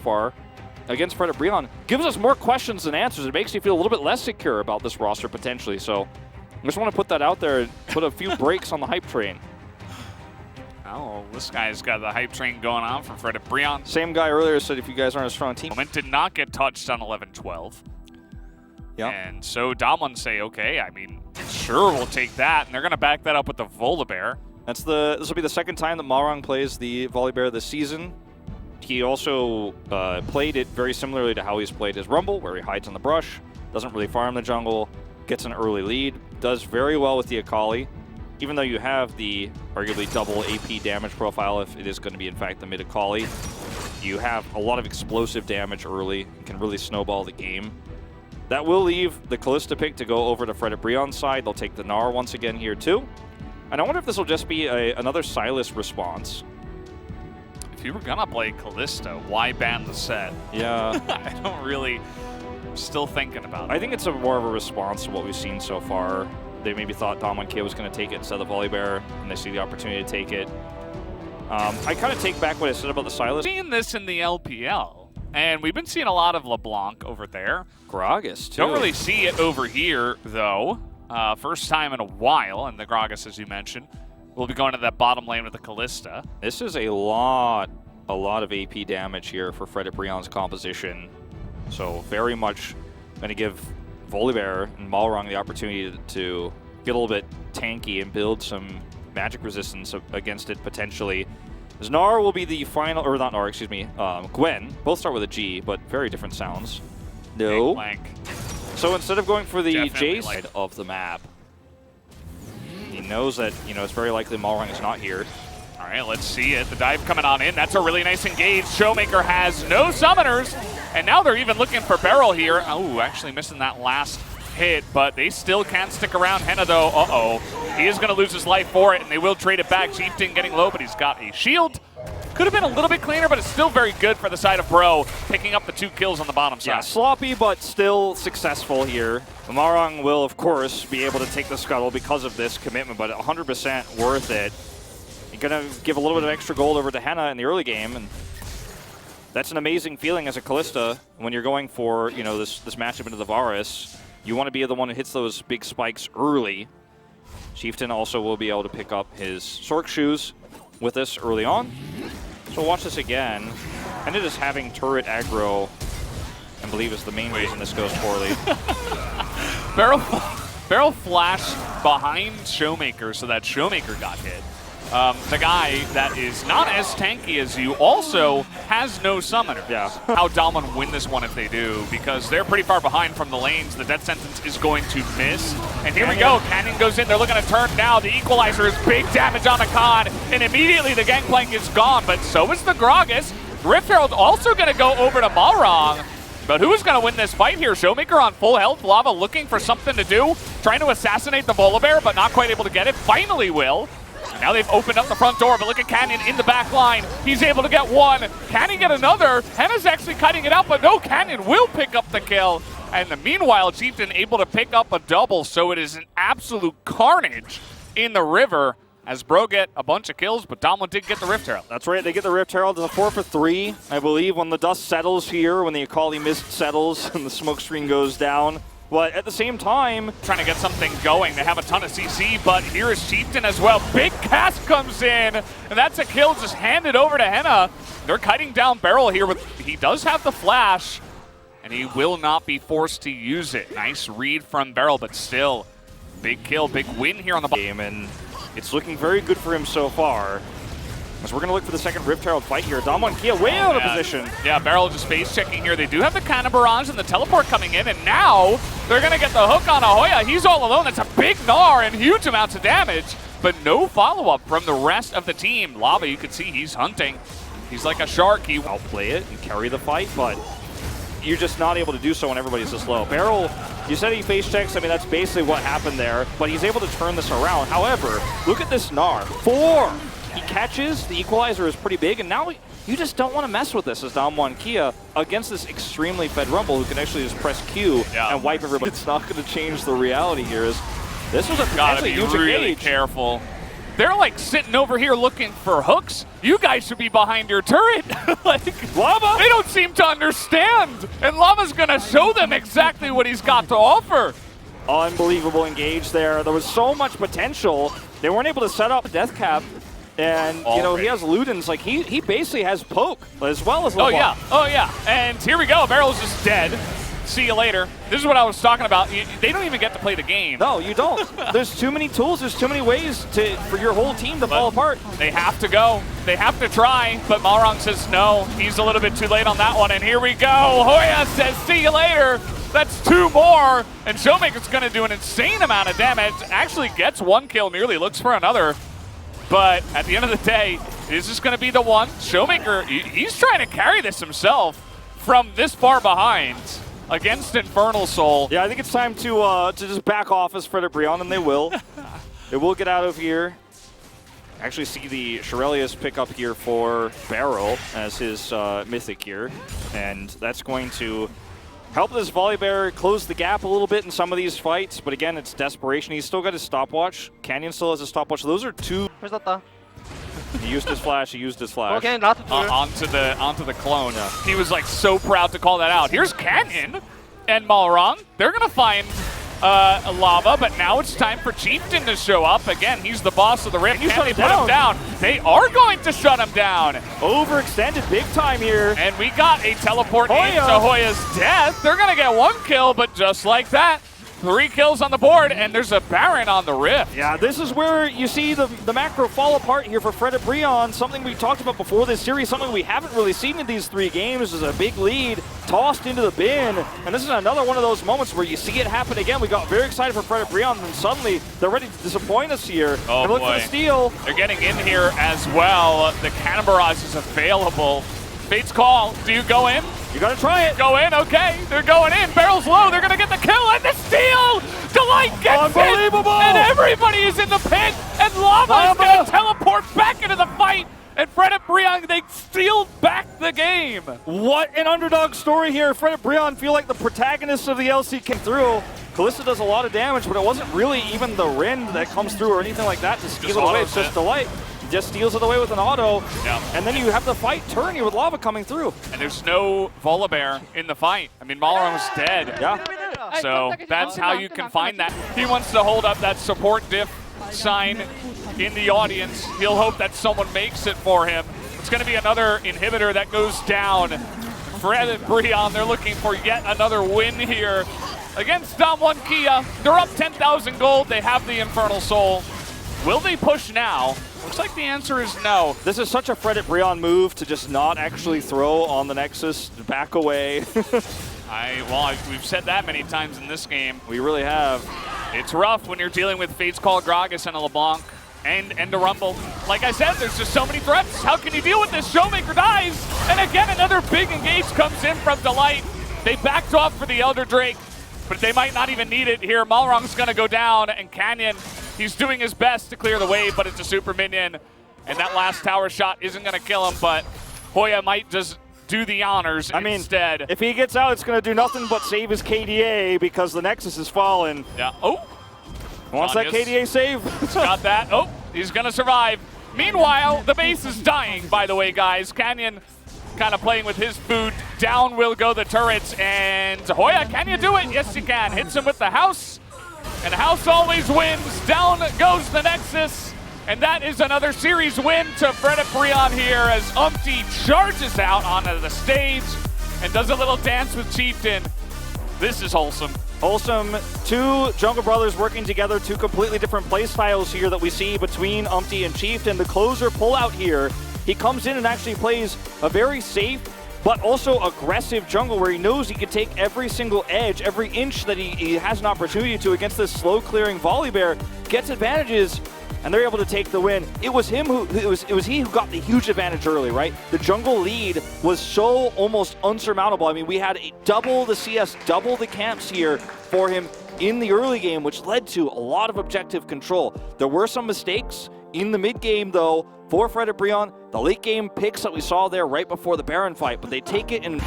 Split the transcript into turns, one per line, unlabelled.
far against BeryL gives us more questions than answers. It makes you feel a little bit less secure about this roster potentially. So I just want to put that out there and put a few brakes on the hype train.
Oh, this guy's got the hype train going on for BeryL.
Same guy earlier said if you guys aren't a strong team.
Moment did not get touched on 11-12.
Yeah.
And so Damwon say, okay, I mean, sure, we'll take that. And they're going to back that up with the Volibear.
This will be the second time that Malrang plays the Volibear this season. He also played it very similarly to how he's played his Rumble, where he hides in the brush, doesn't really farm the jungle, gets an early lead, does very well with the Akali. Even though you have the arguably double AP damage profile, if it is going to be in fact the mid Akali, you have a lot of explosive damage early and can really snowball the game. That will leave the Kalista pick to go over to BeryL's side. They'll take the Gnar once again here too. And I wonder if this will just be another Sylas response.
If you were gonna play Kalista, why ban the set?
Yeah.
I don't really, I'm still thinking about it.
I think it's more of a response to what we've seen so far. They maybe thought Damwon was going to take it instead of the Volibear, and they see the opportunity to take it. I kind of take back what I said about the Sylas.
Seeing this in the LPL, and we've been seeing a lot of LeBlanc over there.
Gragas, too.
Don't really see it over here, though. First time in a while, and the Gragas, as you mentioned, will be going to that bottom lane with the Kalista.
This is a lot of AP damage here for BeryL's composition. So very much going to give Volibear and Malrang the opportunity to get a little bit tanky and build some magic resistance against it potentially. Gnar will be the final, or not Gnar, excuse me, Gwen. Both start with a G, but very different sounds. No. So instead of going for the J side of the map, he knows that, you know, it's very likely Malrang is not here.
All right, let's see it. The dive coming on in. That's a really nice engage. Showmaker has no summoners, and now they're even looking for BeryL here. Oh, actually missing that last hit, but they still can't stick around. Henna, though, he is going to lose his life for it, and they will trade it back. Chieftain getting low, but he's got a shield. Could have been a little bit cleaner, but it's still very good for the side of BRO, picking up the 2 kills on the bottom side.
Yeah, sloppy, but still successful here. Malrang will, of course, be able to take the scuttle because of this commitment, but 100% worth it. You're going to give a little bit of extra gold over to Henna in the early game, and that's an amazing feeling as a Kalista when you're going for, you know, this matchup into the Varus. You want to be the one who hits those big spikes early. Chieftain also will be able to pick up his Sork shoes with this early on. So watch this again. And it is having turret aggro, I believe, is the main reason this goes poorly.
BeryL flashed behind Showmaker, so that Showmaker got hit. The guy that is not as tanky as you also has no summoner.
Yeah.
How Damwon win this one if they do, because they're pretty far behind from the lanes. The death sentence is going to miss. And here we go. Canyon goes in. They're looking to turn now. The equalizer is big damage on the Khan, and immediately the gangplank is gone, but so is the Gragas. Rift Herald also going to go over to Malrang. But who is going to win this fight here? Showmaker on full health. Lava looking for something to do. Trying to assassinate the Volibear, but not quite able to get it. Finally will. Now they've opened up the front door, but look at Canyon in the back line. He's able to get one. Can he get another? Henna's actually cutting it out, but no, Canyon will pick up the kill. And meanwhile, Chieftain able to pick up a double, so it is an absolute carnage in the river as BRO get a bunch of kills, but Damwon did get the Rift Herald.
That's right, they get the Rift Herald. It's a 4 for 3, I believe, when the dust settles here, when the Akali mist settles and the smoke screen goes down. But at the same time,
trying to get something going. They have a ton of CC, but here is Chieftain as well. Big cast comes in, and that's a kill just handed over to Henna. They're cutting down BeryL here. He does have the flash, and he will not be forced to use it. Nice read from BeryL, but still, big kill, big win here on the game,
and it's looking very good for him so far. As we're going to look for the second Rift Herald fight here. Damwon way out of position.
Yeah, BeryL just face checking here. They do have the Cannon Barrage and the teleport coming in, and now they're going to get the hook on Ahoya. He's all alone. That's a big Gnar and huge amounts of damage, but no follow-up from the rest of the team. Lava, you can see he's hunting. He's like a shark. He
will play it and carry the fight, but you're just not able to do so when everybody's this low. BeryL, you said he face checks. I mean, that's basically what happened there, but he's able to turn this around. However, look at this Gnar. 4! He catches, the equalizer is pretty big, and now you just don't want to mess with this as Damwon against this extremely fed Rumble who can actually just press Q and wipe everybody. It's not going to change the reality here. This was a
gotta be
huge
really
engage.
Careful. They're like sitting over here looking for hooks. You guys should be behind your turret. Like, Lava, they don't seem to understand. And Lava's gonna show them exactly what he's got to offer.
Unbelievable engage there. There was so much potential. They weren't able to set up a death cap. And, you know, he has Ludens. Like, he basically has poke as well as LeBlanc.
Oh, yeah. Oh, yeah. And here we go. BeryL's just dead. See you later. This is what I was talking about. They don't even get to play the game.
No, you don't. There's too many tools. There's too many ways for your whole team to fall apart.
They have to go. They have to try. But Malrang says no. He's a little bit too late on that one. And here we go. Hoya says, see you later. That's 2 more. And Showmaker's going to do an insane amount of damage. Actually gets 1 kill nearly. Looks for another. But at the end of the day, this is going to be the one. Showmaker, he's trying to carry this himself from this far behind against Infernal Soul.
Yeah, I think it's time to just back off as BeryL, and they will. They will get out of here. Actually see the Shirelius pick up here for BeryL as his mythic here. And that's going to help this Volibear close the gap a little bit in some of these fights. But again, it's desperation. He's still got his stopwatch. Canyon still has a stopwatch. Those are 2. He used his flash. He used his flash.
Onto the clone. Yeah. He was like so proud to call that out. Here's Canyon and Malrang. They're gonna find Lava, but now it's time for Chieftain to show up. Again, he's the boss of the Rift. Can they put him down? They are going to shut him down.
Overextended big time here.
And we got a teleport into Hoya's death. They're gonna get 1 kill, but just like that, 3 kills on the board, and there's a Baron on the Rift.
Yeah, this is where you see the macro fall apart here for BeryL. Something we talked about before this series, something we haven't really seen in these 3 games is a big lead tossed into the bin. And this is another one of those moments where you see it happen again. We got very excited for BeryL, and then suddenly they're ready to disappoint us here.
Oh,
look for the steal.
They're getting in here as well. The Cannon Barrage is available. Fate's call. Do you go in?
You gotta try it.
Go in, okay. They're going in. BeryL's low. They're gonna get the kill and the steal. Delight gets it. And everybody is in the pit. And Lava is gonna teleport back into the fight. And BeryL, they steal back the game.
What an underdog story here. BeryL feel like the protagonists of the LC came through. Kalista does a lot of damage, but it wasn't really even the Rend that comes through or anything like that to steal it away. It's just Delight. Just steals it away with an auto, and then you have the fight turn here with Lava coming through.
And there's no Volibear in the fight. I mean, Malrang was dead.
Yeah.
So that's how you can find that. He wants to hold up that support diff sign in the audience. He'll hope that someone makes it for him. It's going to be another inhibitor that goes down. BeryL, they're looking for yet another win here against Dom1 Kia. They're up 10,000 gold. They have the Infernal Soul. Will they push now? Looks like the answer is no.
This is such a BeryL move to just not actually throw on the Nexus, back away.
We've said that many times in this game.
We really have.
It's rough when you're dealing with Fate's Call, Gragas, and a LeBlanc, and a Rumble. Like I said, there's just so many threats. How can you deal with this? Showmaker dies, and again, another big engage comes in from Delight. They backed off for the Elder Drake, but they might not even need it here. Malrang's gonna go down, and Canyon, he's doing his best to clear the wave, but it's a super minion. And that last tower shot isn't going to kill him, but Hoya might just do the honors instead.
If he gets out, it's going to do nothing but save his KDA because the Nexus is fallen.
Yeah. Oh.
Wants that KDA save?
He's got that. Oh, he's going to survive. Meanwhile, the base is dying, by the way, guys. Canyon kind of playing with his food. Down will go the turrets. And Hoya, can you do it? Yes, you can. Hits him with the house. And House always wins. Down goes the Nexus. And that is another series win to BeryL here as Umpty charges out onto the stage and does a little dance with Chieftain. This is wholesome.
Wholesome. 2 Jungle Brothers working together, 2 completely different play styles here that we see between Umpty and Chieftain. The closer pullout here, he comes in and actually plays a very safe but also aggressive jungle where he knows he can take every single edge, every inch that he has an opportunity to against this slow-clearing Volibear, gets advantages, and they're able to take the win. It was him it was he who got the huge advantage early, right? The jungle lead was so almost unsurmountable. I mean, we had double the CS, double the camps here for him in the early game, which led to a lot of objective control. There were some mistakes in the mid game, though, for BeryL. The late game picks that we saw there right before the Baron fight, but they take it and